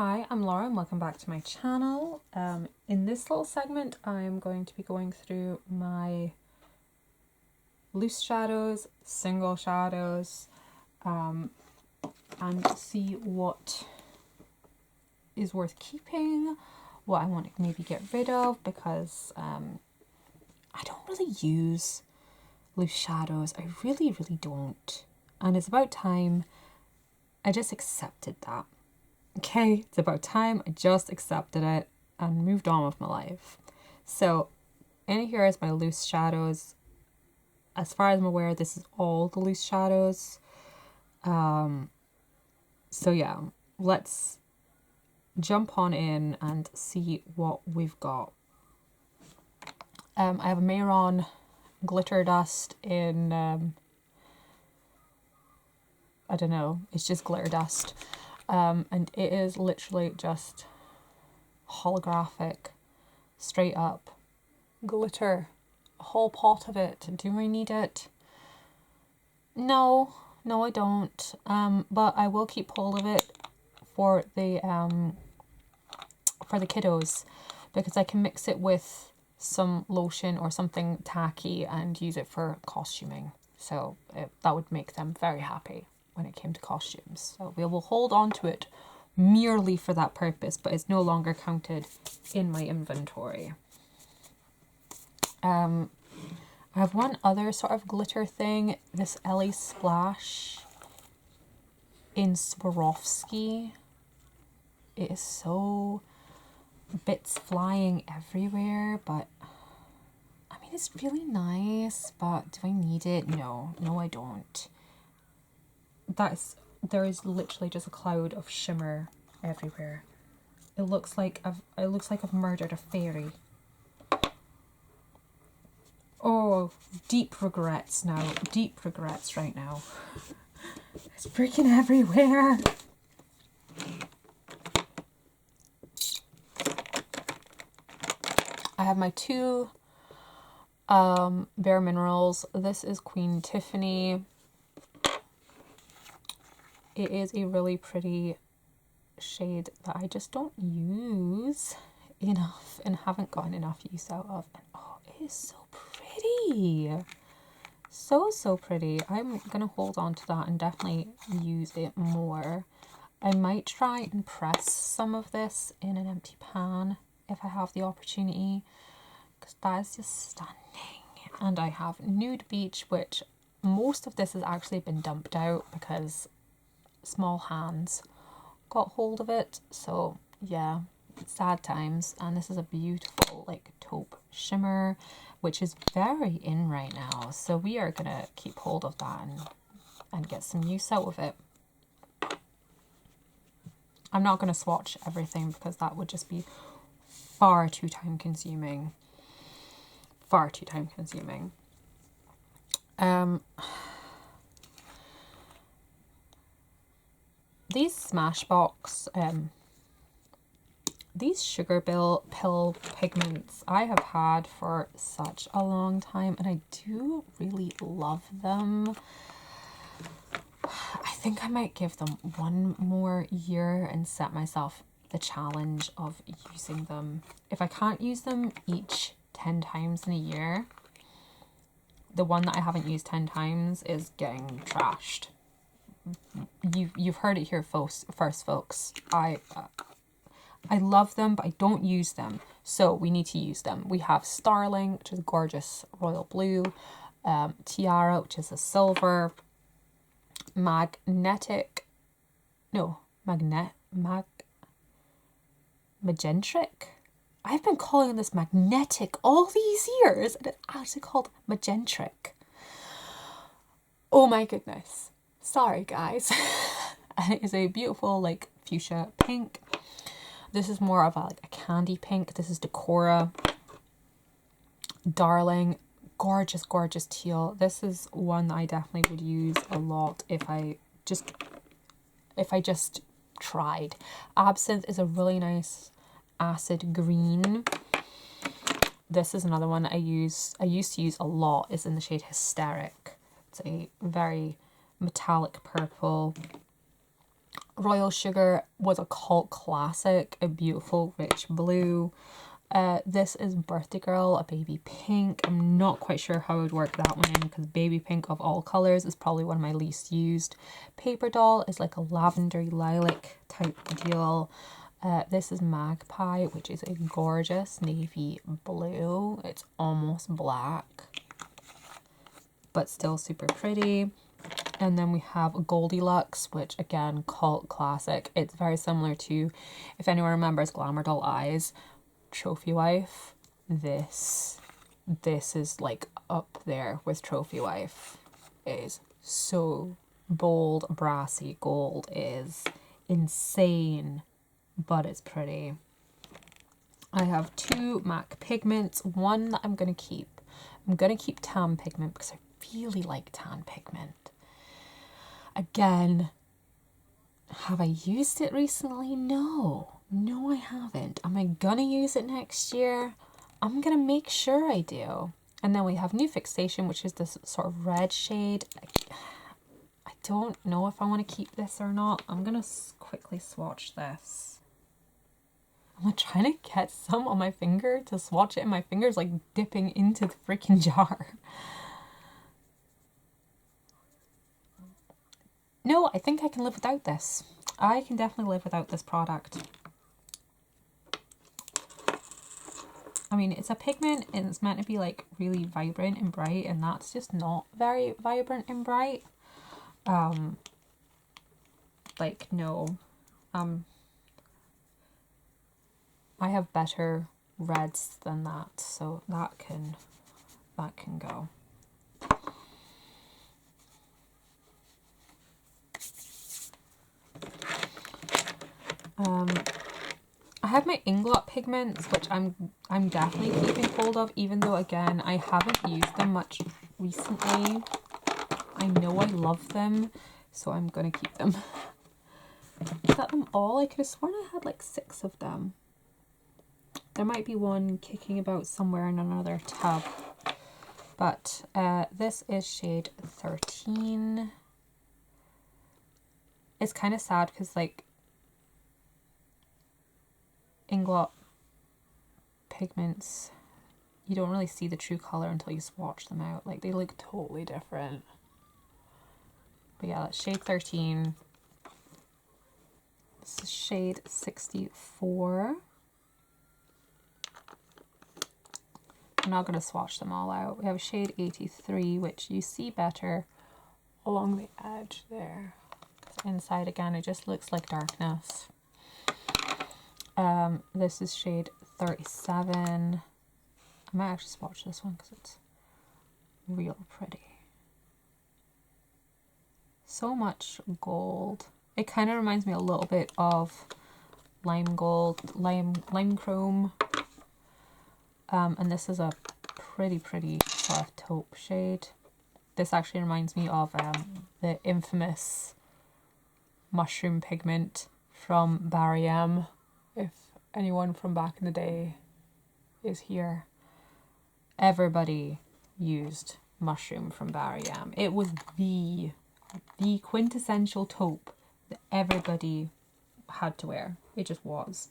Hi, I'm Laura and welcome back to my channel. In this little segment, I'm going to be going through my loose shadows, single shadows, and see what is worth keeping, what I want to maybe get rid of, because I don't really use loose shadows. I really don't. And it's about time I just accepted that. Okay, it's about time I just accepted it and moved on with my life. So, in here is my loose shadows. As far as I'm aware, this is all the loose shadows. So yeah, let's jump on in and see what we've got. I have a Mehron glitter dust in, I don't know, it's just glitter dust. And it is literally just holographic, straight up glitter. A whole pot of it. Do I need it? No, I don't. But I will keep hold of it for the kiddos, because I can mix it with some lotion or something tacky and use it for costuming. So that would make them very happy when it came to costumes. So we will hold on to it merely for that purpose, but it's no longer counted in my inventory. I have one other sort of glitter thing, this Ellie Splash in Swarovski. It is so bits flying everywhere, but I mean, it's really nice, but do I need it? No, I don't. There is literally just a cloud of shimmer everywhere. It looks like I've murdered a fairy. Oh, deep regrets now. Deep regrets right now. It's freaking everywhere. I have my two Bare Minerals. This is Queen Tiffany. It is a really pretty shade that I just don't use enough and haven't gotten enough use out of. And oh, it is so pretty. So pretty. I'm going to hold on to that and definitely use it more. I might try and press some of this in an empty pan if I have the opportunity, because that is just stunning. And I have Nude Beach, which most of this has actually been dumped out because small hands got hold of it. So yeah, sad times. And this is a beautiful like taupe shimmer, which is very in right now. So we are gonna keep hold of that and get some use out of it. I'm not gonna swatch everything because that would just be far too time consuming. These Smashbox, these sugar pill pigments I have had for such a long time, and I do really love them. I think I might give them one more year and set myself the challenge of using them. If I can't use them each 10 times in a year, the one that I haven't used 10 times is getting trashed. You've heard it here first, folks. I love them, but I don't use them, so we need to use them. We have Starling, which is gorgeous royal blue, Tiara, which is a silver, Magentric. I've been calling this magnetic all these years, and it's actually called Magentric. Oh my goodness. Sorry, guys. And it is a beautiful, like, fuchsia pink. This is more of a candy pink. This is Decora. Darling. Gorgeous teal. This is one that I definitely would use a lot if I just tried. Absinthe is a really nice acid green. This is another one I used to use a lot. It's in the shade Hysteric. It's a very metallic purple. Royal Sugar was a cult classic, a beautiful rich blue. This is Birthday Girl, a baby pink. I'm not quite sure how I would work that one in because baby pink of all colours is probably one of my least used. Paper Doll is like a lavendery lilac type deal. This is Magpie, which is a gorgeous navy blue. It's almost black, but still super pretty. And then we have Goldilocks, which again, cult classic. It's very similar to, if anyone remembers Glamour Doll Eyes, Trophy Wife. This is like up there with Trophy Wife. It is so bold, brassy. Gold is insane, but it's pretty. I have 2 MAC pigments, one that I'm going to keep. I'm going to keep tan pigment because I really like tan pigment. Again, have I used it recently? No, I haven't. Am I gonna use it next year? I'm gonna make sure I do. And then we have New Fixation, which is this sort of red shade. I don't know if I want to keep this or not. I'm gonna quickly swatch this. I'm trying to get some on my finger to swatch it, and my finger's like dipping into the freaking jar. No, I think I can live without this. I can definitely live without this product. I mean, it's a pigment and it's meant to be like really vibrant and bright, and that's just not very vibrant and bright. Like, no. I have better reds than that, so that can go. I have my Inglot pigments, which I'm definitely keeping hold of, even though again I haven't used them much recently. I know I love them, so I'm gonna keep them. Is that them all? I could have sworn I had like 6 of them. There might be one kicking about somewhere in another tub. But this is shade 13. It's kind of sad because like Inglot pigments, you don't really see the true colour until you swatch them out. Like, they look totally different. But yeah, that's shade 13. This is shade 64. I'm not going to swatch them all out. We have shade 83, which you see better along the edge there. Inside, again, it just looks like darkness. This is shade 37. I might actually swatch this one because it's real pretty. So much gold. It kind of reminds me a little bit of lime gold, lime chrome. And this is a pretty sort of taupe shade. This actually reminds me of the infamous mushroom pigment from Barry M. If anyone from back in the day is here, everybody used mushroom from Barry M. It was the quintessential taupe that everybody had to wear. It just was.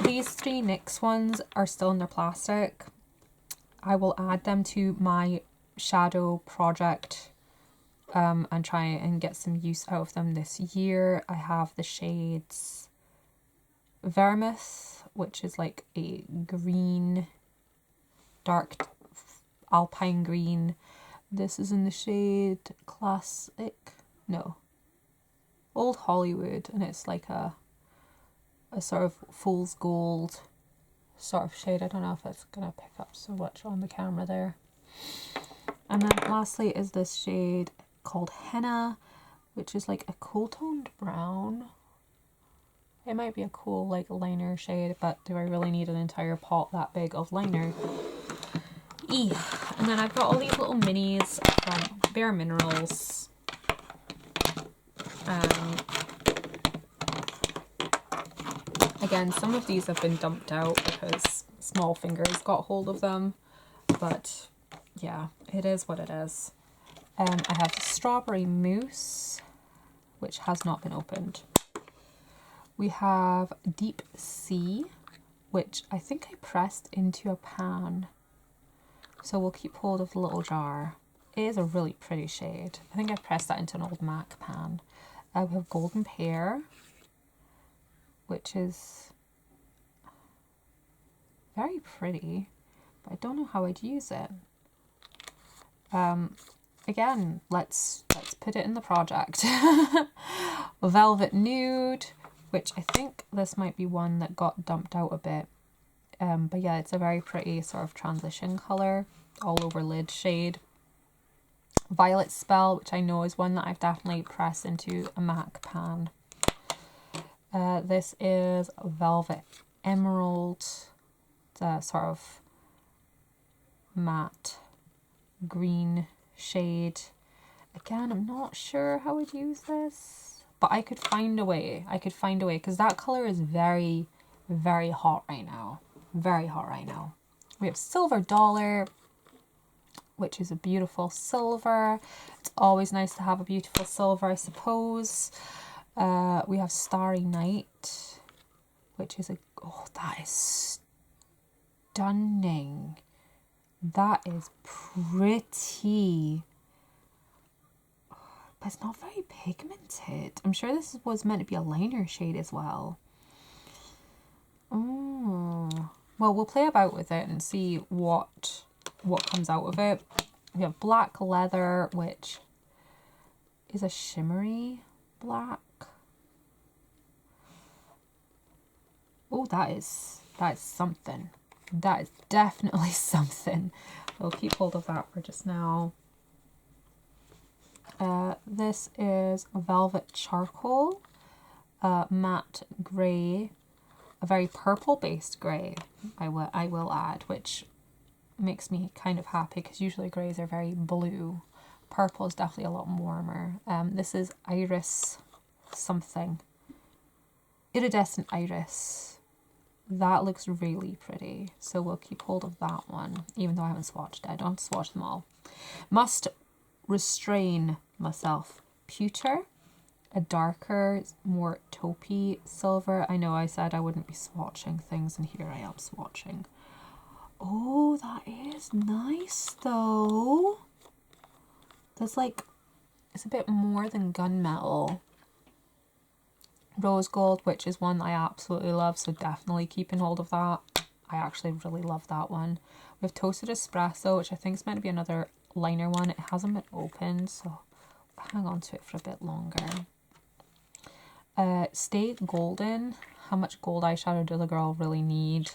These 3 NYX ones are still in their plastic. I will add them to my shadow project and try and get some use out of them this year. I have the shades Vermouth, which is like a green, dark alpine green. This is in the shade Old Hollywood, and it's like a sort of fool's gold sort of shade. I don't know if it's gonna pick up so much on the camera there. And then lastly is this shade called Henna, which is like a cool toned brown. It might be a cool like liner shade, but do I really need an entire pot that big of liner? And then I've got all these little minis from Bare Minerals. Again, some of these have been dumped out because small fingers got hold of them, but yeah, it is what it is. I have Strawberry Mousse, which has not been opened. We have Deep Sea, which I think I pressed into a pan. So we'll keep hold of the little jar. It is a really pretty shade. I think I pressed that into an old MAC pan. We have Golden Pear, which is very pretty, but I don't know how I'd use it. Again, let's put it in the project. Velvet Nude, which I think this might be one that got dumped out a bit. But yeah, it's a very pretty sort of transition colour, all over lid shade. Violet Spell, which I know is one that I've definitely pressed into a MAC pan. This is Velvet Emerald. It's a sort of matte green shade. Again, I'm not sure how I'd use this, but I could find a way. Because that colour is very, very hot right now. Very hot right now. We have Silver Dollar, which is a beautiful silver. It's always nice to have a beautiful silver, I suppose. We have Starry Night, which is oh, that is stunning. That is pretty. But it's not very pigmented. I'm sure this was meant to be a liner shade as well. Well, we'll play about with it and see what comes out of it. We have Black Leather, which is a shimmery black. Oh, that is something. That is definitely something. We'll keep hold of that for just now. This is Velvet Charcoal, matte grey, a very purple based grey, I will add, which makes me kind of happy because usually greys are very blue. Purple is definitely a lot warmer. This is Iris something. Iridescent Iris. That looks really pretty, so we'll keep hold of that one, even though I haven't swatched it. I don't have to swatch them all. Must Restrain Myself. Pewter, a darker, more taupey silver. I know I said I wouldn't be swatching things, and here I am swatching. Oh, that is nice though. That's like, it's a bit more than gunmetal. Rose Gold, which is one I absolutely love, so definitely keeping hold of that. I actually really love that one. We have Toasted Espresso, which I think is meant to be another liner one. It hasn't been opened, so I'll hang on to it for a bit longer. Stay Golden. How much gold eyeshadow does a girl really need?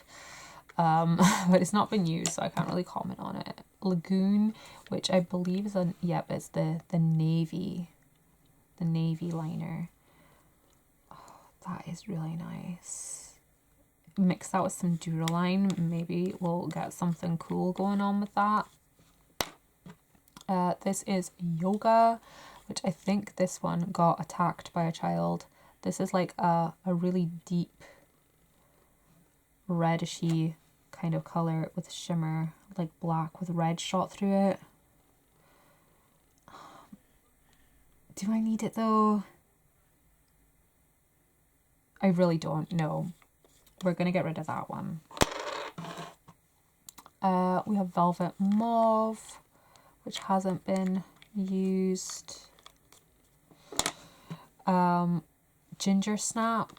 But it's not been used, so I can't really comment on it. Lagoon, which I believe is it's the navy liner. That is really nice. Mix that with some Duraline. Maybe we'll get something cool going on with that. This is Yoga, which I think this one got attacked by a child. This is like a really deep reddishy kind of colour with shimmer, like black with red shot through it. Do I need it though? I really don't know. We're going to get rid of that one. We have Velvet Mauve, which hasn't been used. Ginger Snap.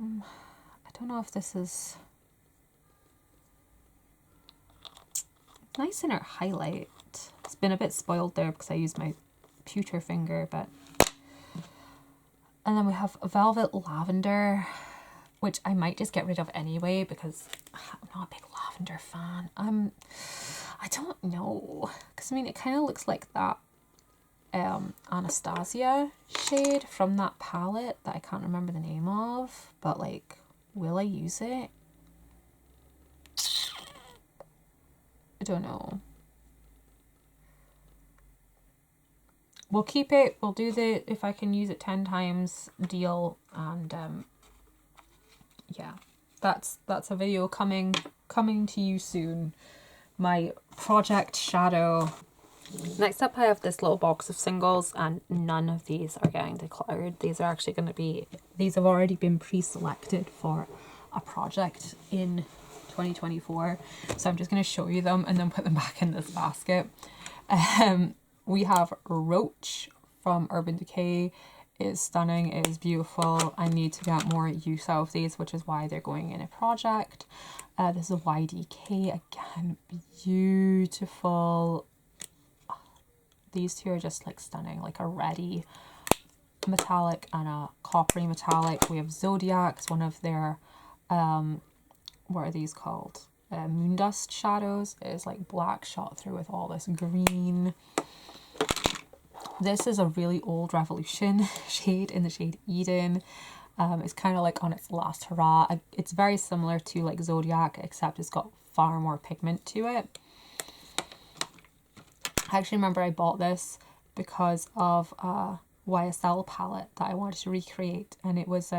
I don't know if this is... nice in our highlight. It's been a bit spoiled there because I used my pewter finger, but... And then we have Velvet Lavender, which I might just get rid of anyway because I'm not a big lavender fan. I don't know, because I mean it kind of looks like that Anastasia shade from that palette that I can't remember the name of, but like, will I use it? I don't know. We'll keep it. We'll do the if I can use it 10 times deal, and yeah, that's a video coming to you soon. my project shadow. Next up, I have this little box of singles, and none of these are getting decluttered. These are actually going to be, these have already been pre-selected for a project in 2024. So I'm just going to show you them and then put them back in this basket. We have Roach from Urban Decay. It is stunning, it is beautiful. I need to get more use out of these, which is why they're going in a project. This is a YDK, again, beautiful. These two are just like stunning, like a reddy metallic and a coppery metallic. We have Zodiac, it's one of their, what are these called? Moondust shadows. It is like black shot through with all this green. This is a really old Revolution shade in the shade Eden. It's kind of like on its last hurrah. It's very similar to like Zodiac, except it's got far more pigment to it. I actually remember I bought this because of a YSL palette that I wanted to recreate, and it was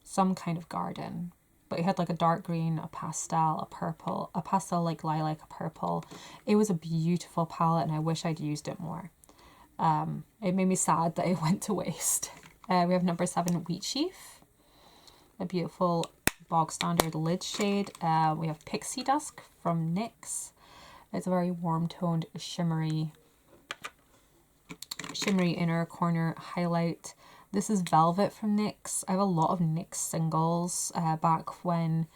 some kind of garden, but it had like a dark green, a pastel, a purple, a pastel like lilac, a purple. It was a beautiful palette, and I wish I'd used it more. It made me sad that it went to waste. We have number 7 Wheat Sheaf, a beautiful bog standard lid shade. We have Pixie Dusk from NYX. It's a very warm toned shimmery inner corner highlight. This is Velvet from NYX. I have a lot of NYX singles back when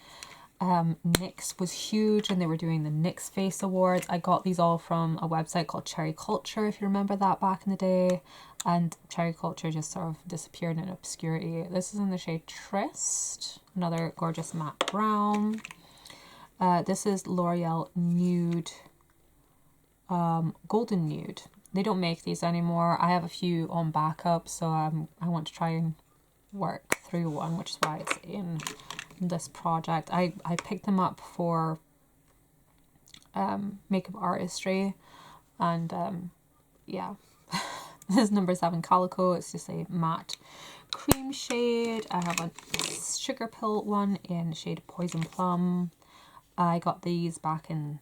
NYX was huge and they were doing the NYX Face Awards. I got these all from a website called Cherry Culture, if you remember that back in the day. And Cherry Culture just sort of disappeared in obscurity. This is in the shade Tryst, another gorgeous matte brown. This is L'Oreal Nude, Golden Nude. They don't make these anymore. I have a few on backup, so I want to try and work through one, which is why it's in this project. I picked them up for makeup artistry, and yeah. This is number 7 Calico. It's just a matte cream shade. I have a sugar pill one in the shade Poison Plum. I got these back in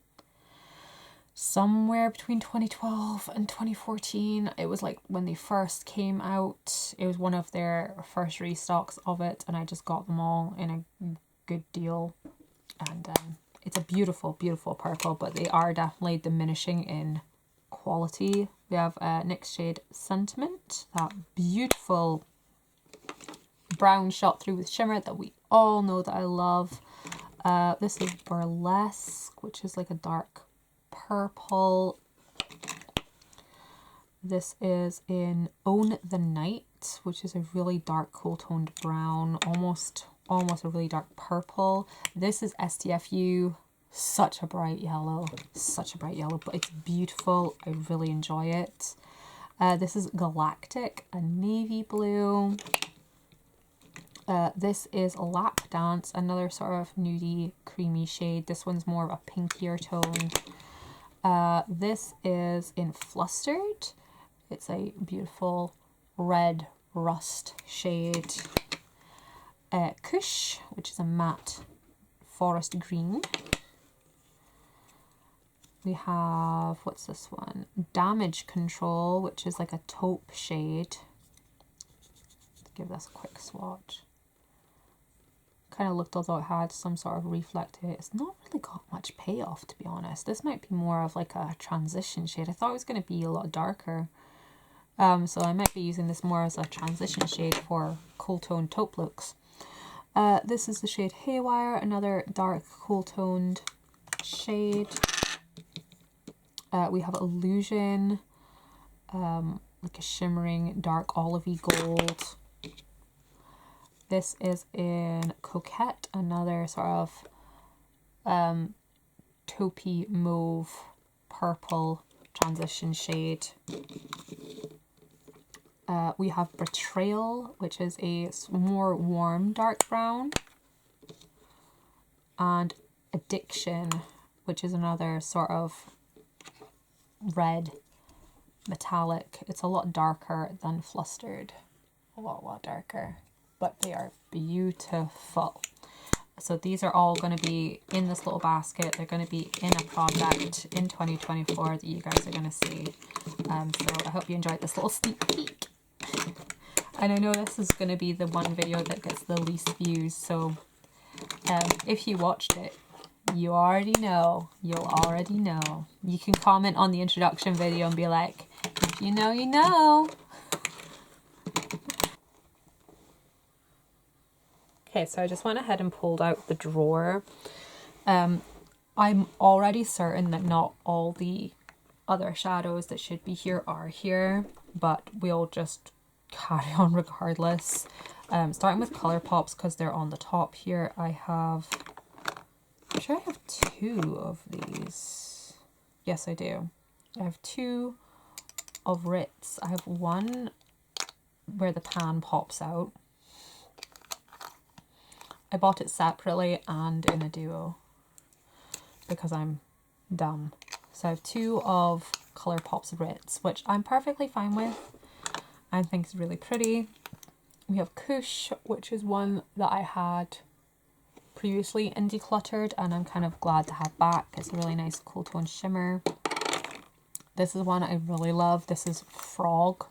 somewhere between 2012 and 2014. It was like when they first came out. It was one of their first restocks of it, and I just got them all in a good deal. And it's a beautiful, beautiful purple, but they are definitely diminishing in quality. We have NYX shade Sentiment, that beautiful brown shot through with shimmer that we all know that I love. This is Burlesque, which is like a dark purple. This is in Own the Night, which is a really dark cool toned brown, almost a really dark purple. This is STFU, such a bright yellow, but it's beautiful. I really enjoy it. This is Galactic, a navy blue. This is Lap Dance, another sort of nudie, creamy shade. This one's more of a pinkier tone. This is in Flustered. It's a beautiful red rust shade. Kush, which is a matte forest green. We have, what's this one? Damage Control, which is like a taupe shade. Let's give this a quick swatch. Kind of looked as though it had some sort of reflective. It's not really got much payoff, to be honest. This might be more of like a transition shade. I thought it was going to be a lot darker. So I might be using this more as a transition shade for cool toned taupe looks. This is the shade Haywire, another dark cool toned shade. We have Illusion, like a shimmering dark olivey gold. This is in Coquette, another sort of taupey mauve purple transition shade. We have Betrayal, which is a more warm dark brown. And Addiction, which is another sort of red metallic. It's a lot darker than Flustered. A lot darker. But they are beautiful. So these are all going to be in this little basket. They're going to be in a project in 2024 that you guys are going to see. So I hope you enjoyed this little sneak peek. And I know this is going to be the one video that gets the least views. So if you watched it, you already know. You'll already know. You can comment on the introduction video and be like, if you know, you know. Okay, so I just went ahead and pulled out the drawer. I'm already certain that not all the other shadows that should be here are here, but we'll just carry on regardless. Starting with Colourpops because they're on the top here. I'm sure I have 2 of these. Yes, I do. I have 2 of Ritz. I have one where the pan pops out. I bought it separately and in a duo because I'm dumb. So I have 2 of Colourpops Ritz, which I'm perfectly fine with. I think it's really pretty. We have Kush, which is one that I had previously in Decluttered and I'm kind of glad to have back. It's a really nice cool tone shimmer. This is one I really love. This is Frog.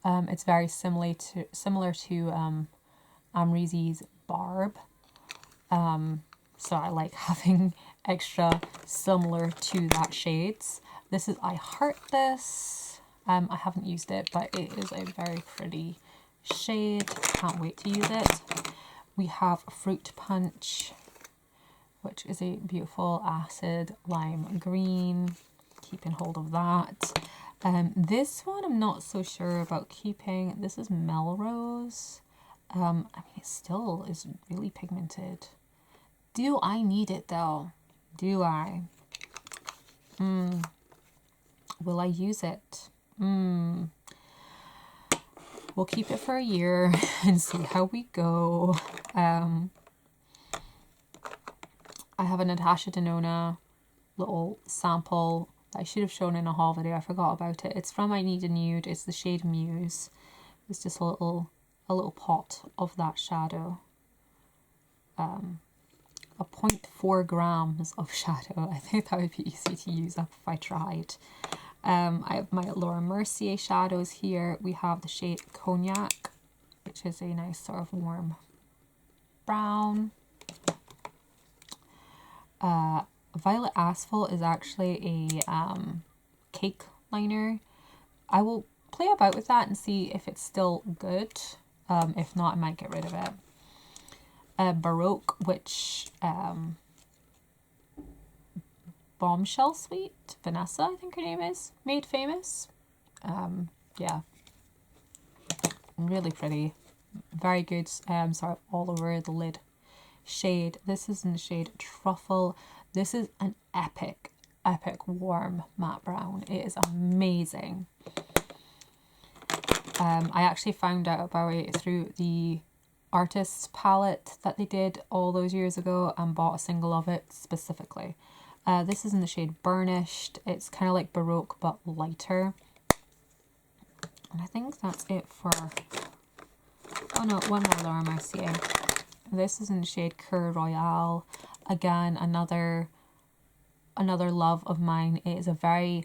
It's very similar to Amrezy's Barb. So I like having extra similar to that shades. This is I Heart This. I haven't used it, but it is a very pretty shade. Can't wait to use it. We have Fruit Punch, which is a beautiful acid lime green. Keeping hold of that. This one I'm not so sure about keeping. This is Melrose. I mean, it still is really pigmented. Do I need it though? Do I? Will I use it? We'll keep it for a year and see how we go. I have a Natasha Denona little sample that I should have shown in a haul video. I forgot about it. It's from I Need a Nude. It's the shade Muse. It's just a little pot of that shadow. A 0.4 grams of shadow. I think that would be easy to use up if I tried. I have my Laura Mercier shadows here. We have the shade Cognac, which is a nice sort of warm brown. Violet Asphalt is actually a cake liner. I will play about with that and see if it's still good. If not, I might get rid of it. Baroque, which Bombshell Sweet, Vanessa, I think her name is, made famous. Yeah, really pretty, very good. Sort of all over the lid shade. This is in the shade Truffle. This is an epic warm matte brown. It is amazing. I actually found out about it through the artist's palette that they did all those years ago and bought a single of it specifically. This is in the shade Burnished. It's kind of like Baroque but lighter. And I think that's it for... Oh no, one more Laura Mercier. This is in the shade Coeur Royale. Again, another love of mine. It is a very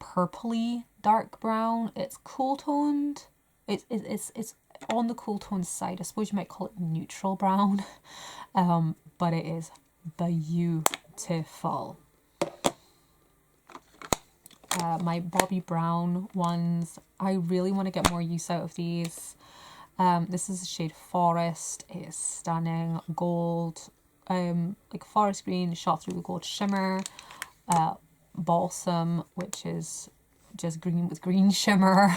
purpley dark brown. It's cool toned. It's on the cool toned side. I suppose you might call it neutral brown. But it is beautiful. My Bobbi Brown ones, I really want to get more use out of these. This is the shade Forest. It is stunning. Gold, like forest green shot through the gold shimmer. Balsam, which is just green with green shimmer.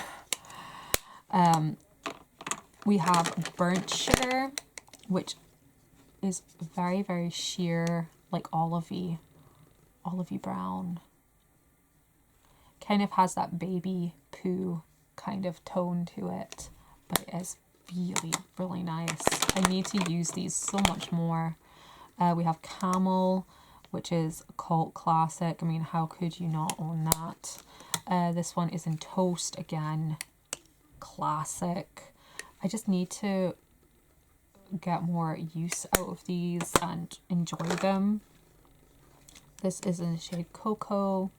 We have Burnt Sugar, which is very, very sheer, like olivey brown. Kind of has that baby poo kind of tone to it, but it is really, really nice. I need to use these so much more. We have Camel, which is a cult classic. I mean, how could you not own that? This one is in Toast again. Classic. I just need to get more use out of these and enjoy them. This is in the shade Cocoa,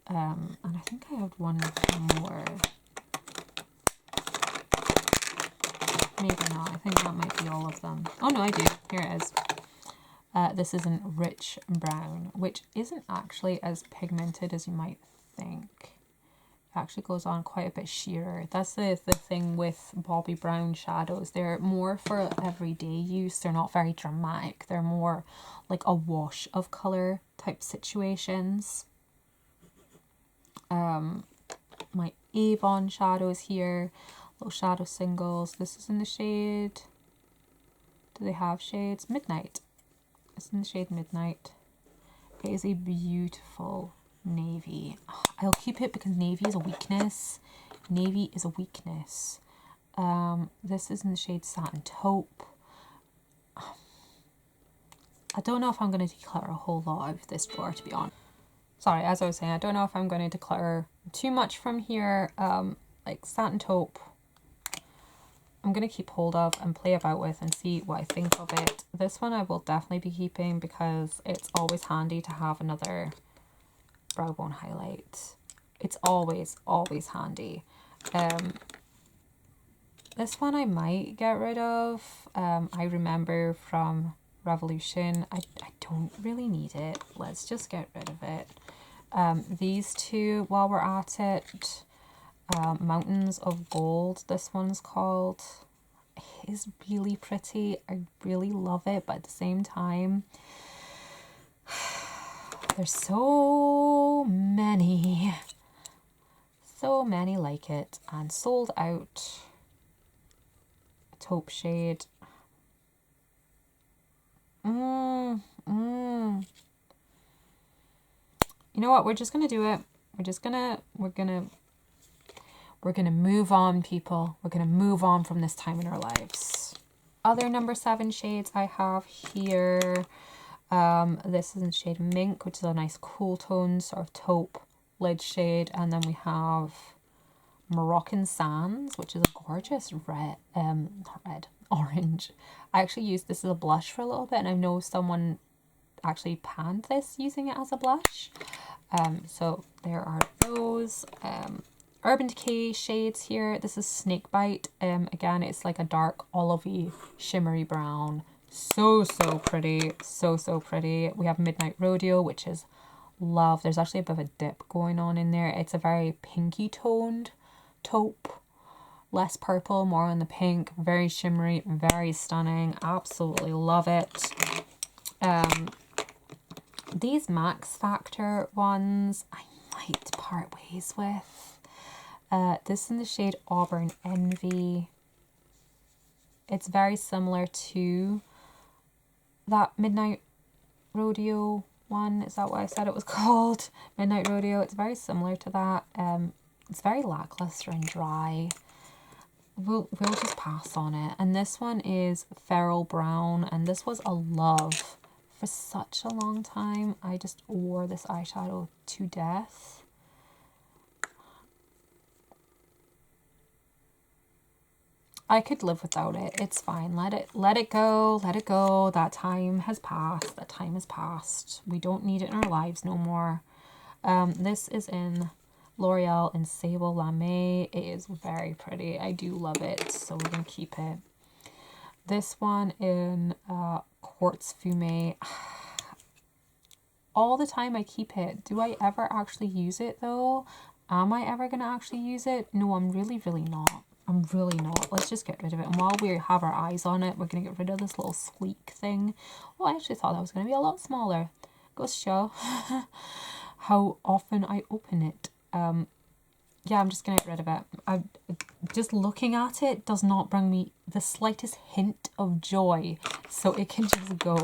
and I think I have one more. Maybe not. I think that might be all of them. Oh no, I do. Here it is. This is in Rich Brown, which isn't actually as pigmented as you might think. It actually goes on quite a bit sheerer. That's the thing with Bobbi Brown shadows. They're more for everyday use. They're not very dramatic. They're more like a wash of colour type situations. My Avon shadows here. Little shadow singles. This is in the shade... Do they have shades? Midnight. It's in the shade Midnight. It is a beautiful navy. I'll keep it because navy is a weakness. Navy is a weakness. This is in the shade Satin Taupe. I don't know if I'm going to declutter a whole lot of this drawer, to be honest. Sorry, as I was saying, I don't know if I'm going to declutter too much from here. Like Satin Taupe, I'm going to keep hold of and play about with and see what I think of it. This one I will definitely be keeping because it's always handy to have another brow bone highlight. It's always handy. This one I might get rid of. I remember from Revolution. I don't really need it. Let's just get rid of it. These two, while we're at it, Mountains of Gold, this one's called. It is really pretty. I really love it, but at the same time, there's so many like it and sold out. Taupe shade. You know what? We're just gonna do it. We're gonna move on, people. We're gonna move on from this time in our lives. Other number 7 shades I have here. This is in shade Mink, which is a nice cool tone, sort of taupe lid shade, and then we have Moroccan Sands, which is a gorgeous orange. I actually used this as a blush for a little bit, and I know someone actually panned this using it as a blush. So there are those. Urban Decay shades here. This is Snakebite. Again, it's like a dark olivey shimmery brown. So pretty. So pretty. We have Midnight Rodeo, which is love. There's actually a bit of a dip going on in there. It's a very pinky toned taupe. Less purple, more on the pink. Very shimmery, very stunning. Absolutely love it. These Max Factor ones, I might part ways with. This in the shade Auburn Envy. It's very similar to that Midnight Rodeo one. Is that what I said it was called? Midnight Rodeo. It's very similar to that. It's very lackluster and dry. We'll just pass on it. And this one is Feral Brown, and this was a love for such a long time. I just wore this eyeshadow to death. I could live without it. It's fine. Let it go. Let it go. That time has passed. That time has passed. We don't need it in our lives no more. This is in L'Oreal in Sable Lame. It is very pretty. I do love it, so we're going to keep it. This one in Quartz Fume. All the time I keep it. Do I ever actually use it though? Am I ever going to actually use it? No, I'm really not. I'm really not. Let's just get rid of it. And while we have our eyes on it, we're going to get rid of this little squeak thing. Oh, I actually thought that was going to be a lot smaller. Goes to show how often I open it. Yeah, I'm just going to get rid of it. Just looking at it does not bring me the slightest hint of joy. So it can just go.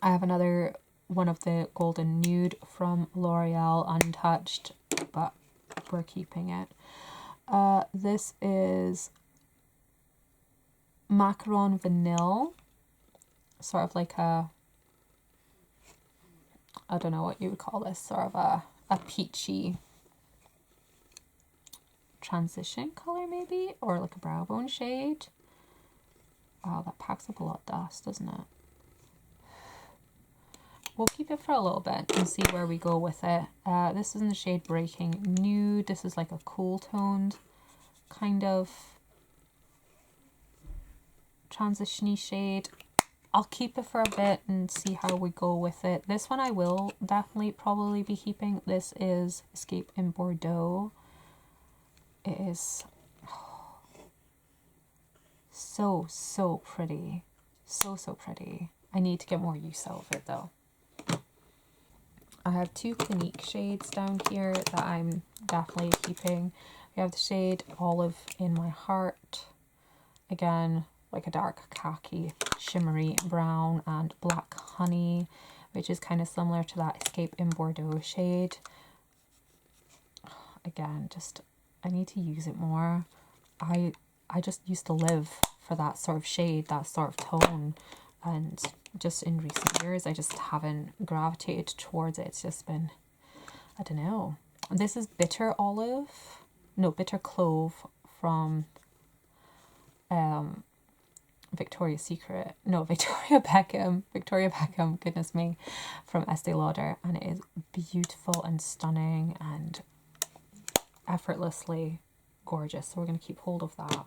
I have another one of the Golden Nude from L'Oreal untouched, but we're keeping it. This is Macaron Vanille. Sort of like a, I don't know what you would call this, sort of a peachy transition color maybe, or like a brow bone shade. Wow, that packs up a lot of dust, doesn't it? We'll keep it for a little bit and see where we go with it. This is in the shade Breaking Nude. This is like a cool toned kind of transition-y shade. I'll keep it for a bit and see how we go with it. This one I will definitely probably be keeping. This is Escape in Bordeaux. It is so pretty. So pretty. I need to get more use out of it though. I have two Clinique shades down here that I'm definitely keeping. We have the shade Olive in My Heart. Again, like a dark khaki, shimmery brown, and Black Honey, which is kind of similar to that Escape in Bordeaux shade. Again, just, I need to use it more. I just used to live for that sort of shade, that sort of tone, and just in recent years I just haven't gravitated towards it. It's just been, I don't know. This is Bitter Clove from Victoria's Secret, no, Victoria Beckham, goodness me, from Estee Lauder, and it is beautiful and stunning and effortlessly gorgeous, so we're going to keep hold of that.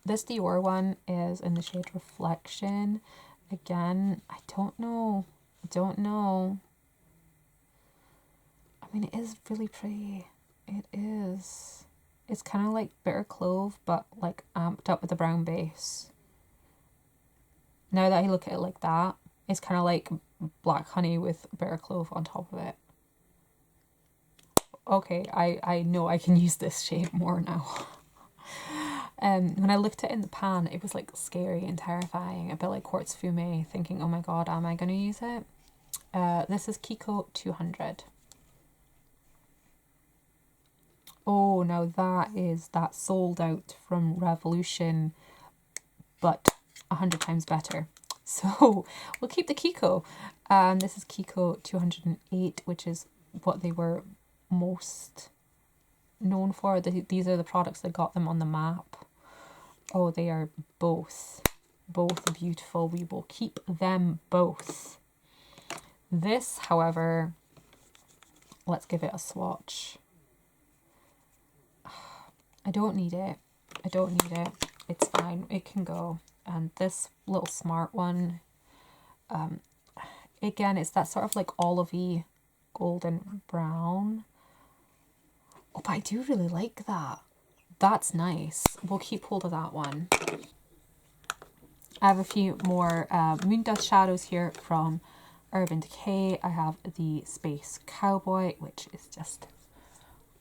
This Dior one is in the shade Reflection. Again, I don't know. I mean, it is really pretty. It is. It's kind of like Bitter Clove, but like amped up with a brown base. Now that I look at it like that, it's kind of like Black Honey with Bitter Clove on top of it. Okay, I know I can use this shade more now. When I looked at it in the pan, it was like scary and terrifying, a bit like Quartz Fume, thinking, oh my god, am I going to use it? This is Kiko 200. Oh, now that sold out from Revolution, but 100 times better. So we'll keep the Kiko. This is Kiko 208, which is what they were most known for. These are the products that got them on the map. Oh, they are both beautiful. We will keep them both. This, however, let's give it a swatch. I don't need it. It's fine. It can go. And this little Smart one, again, it's that sort of like olivey golden brown. Oh, but I do really like that. That's nice. We'll keep hold of that one. I have a few more Moon Dust shadows here from Urban Decay. I have the Space Cowboy, which is just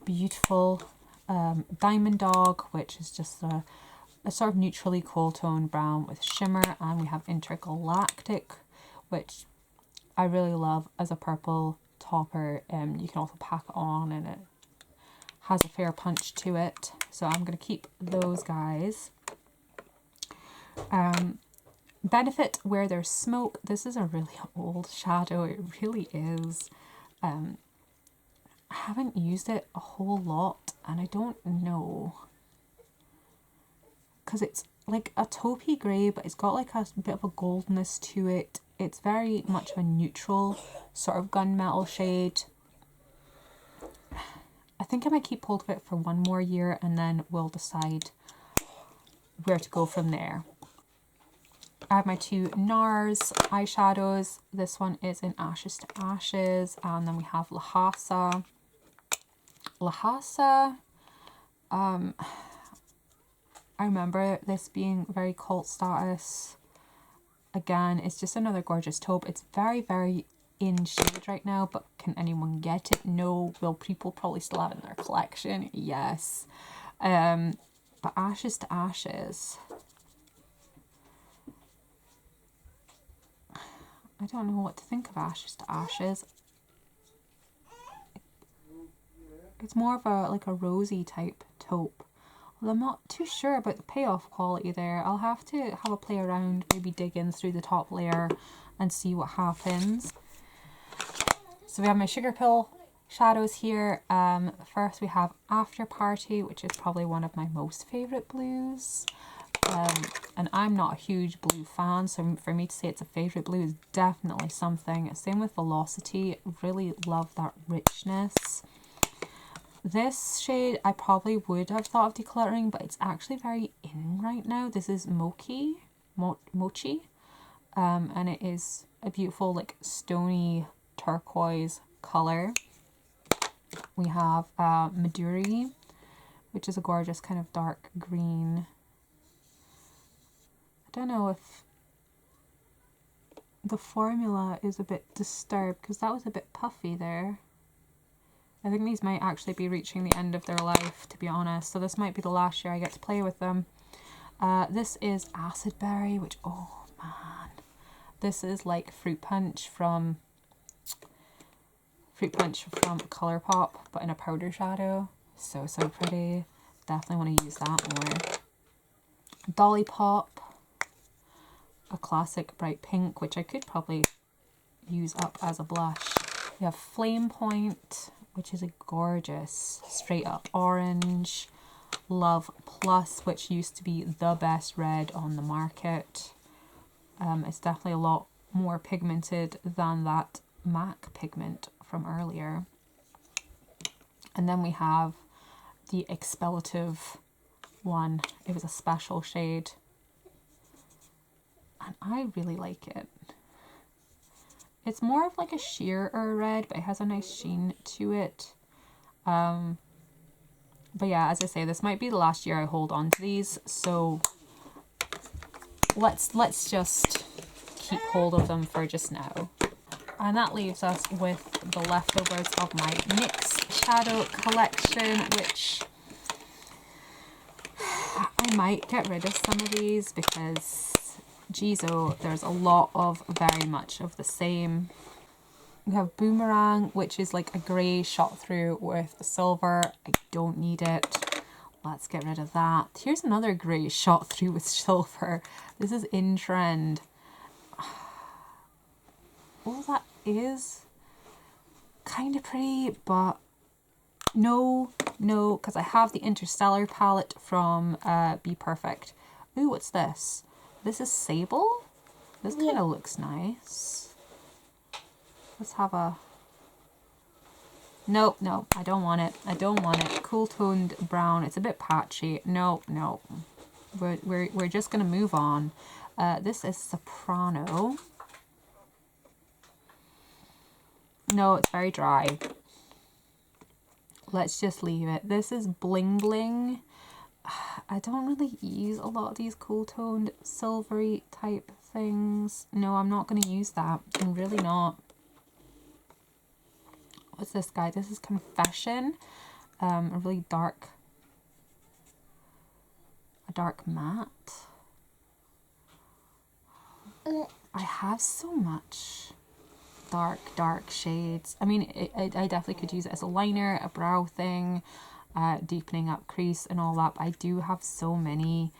beautiful. Diamond Dog, which is just a sort of neutrally cool tone brown with shimmer. And we have Intergalactic, which I really love as a purple topper. You can also pack it on and it has a fair punch to it. So I'm going to keep those guys. Benefit Where There's Smoke. This is a really old shadow. It really is. I haven't used it a whole lot and I don't know. Because it's like a taupey grey, but it's got like a bit of a goldness to it. It's very much a neutral sort of gunmetal shade. I think I might keep hold of it for one more year and then we'll decide where to go from there. I have my two NARS eyeshadows. This one is in Ashes to Ashes, and then we have Lhasa. I remember this being very cult status. Again, it's just another gorgeous taupe. It's very, very in shade right now, but can anyone get it? No. Will people probably still have it in their collection? Yes. But Ashes to Ashes, I don't know what to think of Ashes to Ashes. It's more of a like a rosy type taupe. Well, I'm not too sure about the payoff quality there. I'll have to have a play around, maybe dig in through the top layer and see what happens. So we have my Sugar Pill shadows here. First we have After Party, which is probably one of my most favourite blues. And I'm not a huge blue fan, so for me to say it's a favourite blue is definitely something. Same with Velocity, really love that richness. This shade I probably would have thought of decluttering, but it's actually very in right now. This is Mochi, and it is a beautiful like stony turquoise colour. We have Maduri, which is a gorgeous kind of dark green. I don't know if the formula is a bit disturbed because that was a bit puffy there. I think these might actually be reaching the end of their life, to be honest, so this might be the last year I get to play with them. This is Acid Berry, which, oh man, this is like Fruit Punch from Colourpop, but in a powder shadow. So pretty. Definitely want to use that more. Dolly Pop, a classic bright pink, which I could probably use up as a blush. We have Flame Point, which is a gorgeous straight up orange. Love Plus, which used to be the best red on the market. It's definitely a lot more pigmented than that MAC pigment from earlier. And then we have the Expletive one. It was a special shade, and I really like it. It's more of like a sheerer red, but it has a nice sheen to it. But yeah, as I say, this might be the last year I hold on to these, so let's just keep hold of them for just now. And that leaves us with the leftovers of my NYX shadow collection, which I might get rid of some of these because, geez, oh, there's a lot of very much of the same. We have Boomerang, which is like a grey shot through with silver. I don't need it. Let's get rid of that. Here's another grey shot through with silver. This is in trend. Oh, that is kind of pretty, but no, because I have the Interstellar palette from Be Perfect. Ooh, what's this? This is Sable? This kind of looks nice. Let's have a... Nope, I don't want it. I don't want it. Cool toned brown. It's a bit patchy. No. We're just going to move on. This is Soprano. No, it's very dry. Let's just leave it. This is Bling Bling. I don't really use a lot of these cool toned silvery type things. No, I'm not going to use that. I'm really not. What's this guy? This is Confession. A really dark matte. I have so much dark shades. I mean, I definitely could use it as a liner, a brow thing, deepening up crease and all that, but I do have so many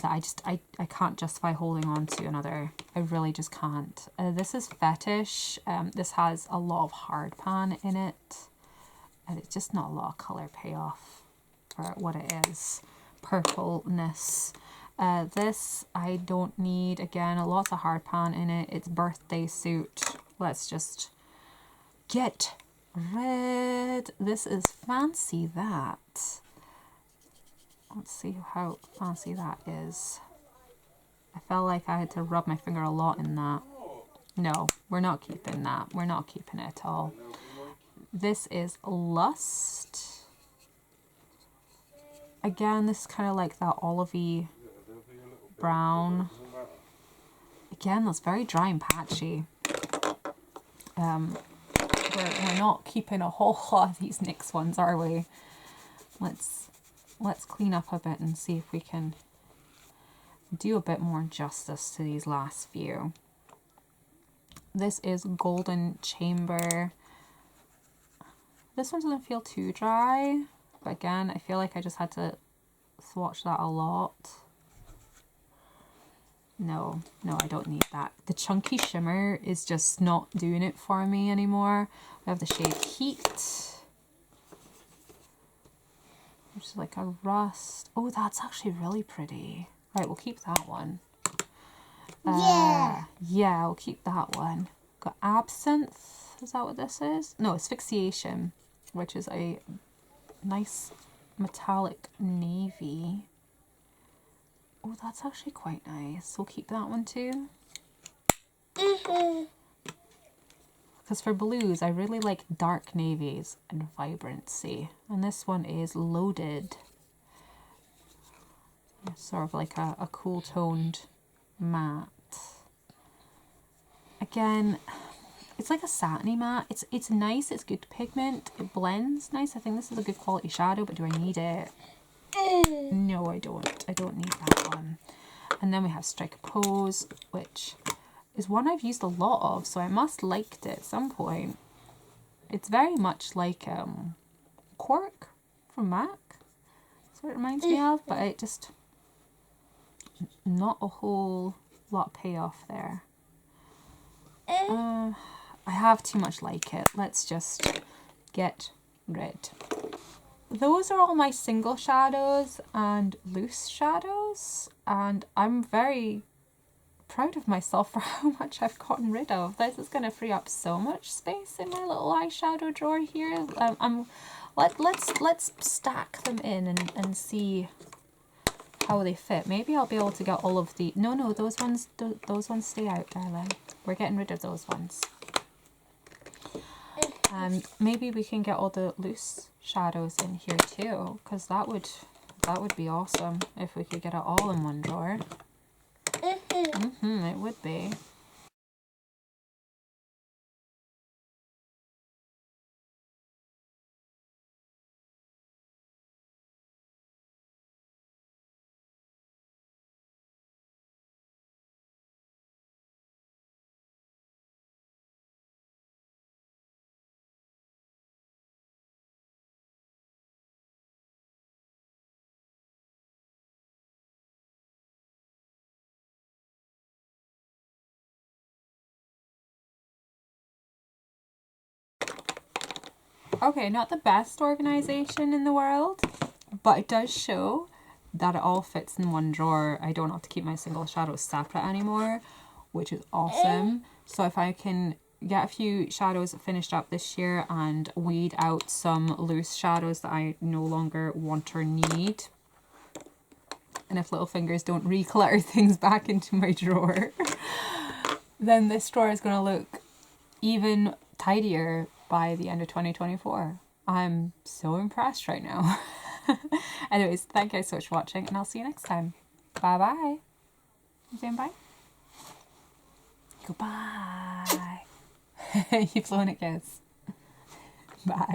that I can't justify holding on to another. I really just can't. This is Fetish. This has a lot of hard pan in it, and it's just not a lot of colour payoff for what it is. Purpleness. This I don't need. Again, a lot of hard pan in it. It's Birthday Suit. Let's just get rid. This is Fancy That. Let's see how fancy that is. I felt like I had to rub my finger a lot in that. No, we're not keeping that. We're not keeping it at all. This is Lust. Again, this is kind of like that olivey brown. Again, that's very dry and patchy. We're not keeping a whole lot of these NYX ones, are we? Let's clean up a bit and see if we can do a bit more justice to these last few. This is Golden Chamber. This one doesn't feel too dry, but again, I feel like I just had to swatch that a lot. No, I don't need that. The Chunky Shimmer is just not doing it for me anymore. We have the shade Heat, which is like a rust. Oh, that's actually really pretty. Right, we'll keep that one. Yeah. Yeah, we'll keep that one. Got Absinthe. Is that what this is? No, Asphyxiation, which is a nice metallic navy. Oh, that's actually quite nice. We'll keep that one too. Because for blues, I really like dark navies and vibrancy. And this one is Loaded. Sort of like a cool toned matte. Again, it's like a satiny matte. It's nice, it's good pigment, it blends nice. I think this is a good quality shadow, but do I need it? No, I don't. I don't need that one. And then we have Strike a Pose, which is one I've used a lot of, so I must liked it at some point. It's very much like Cork from MAC. That's what it reminds me of, but it just not a whole lot of payoff there. I have too much like it. Let's just get rid. Those are all my single shadows and loose shadows, and I'm very proud of myself for how much I've gotten rid of. This is going to free up so much space in my little eyeshadow drawer here. Let's stack them in and see how they fit. Maybe I'll be able to get all of the... No, those ones stay out, darling. We're getting rid of those ones. And maybe we can get all the loose shadows in here too, because that would be awesome if we could get it all in one drawer. It would be. Okay, not the best organization in the world, but it does show that it all fits in one drawer. I don't have to keep my single shadows separate anymore, which is awesome. So if I can get a few shadows finished up this year and weed out some loose shadows that I no longer want or need, and if little fingers don't reclutter things back into my drawer, then this drawer is going to look even tidier by the end of 2024. I'm so impressed right now. Anyways, thank you guys so much for watching, and I'll see you next time. Bye bye. You saying bye? Goodbye. You've blown it, kids. Bye.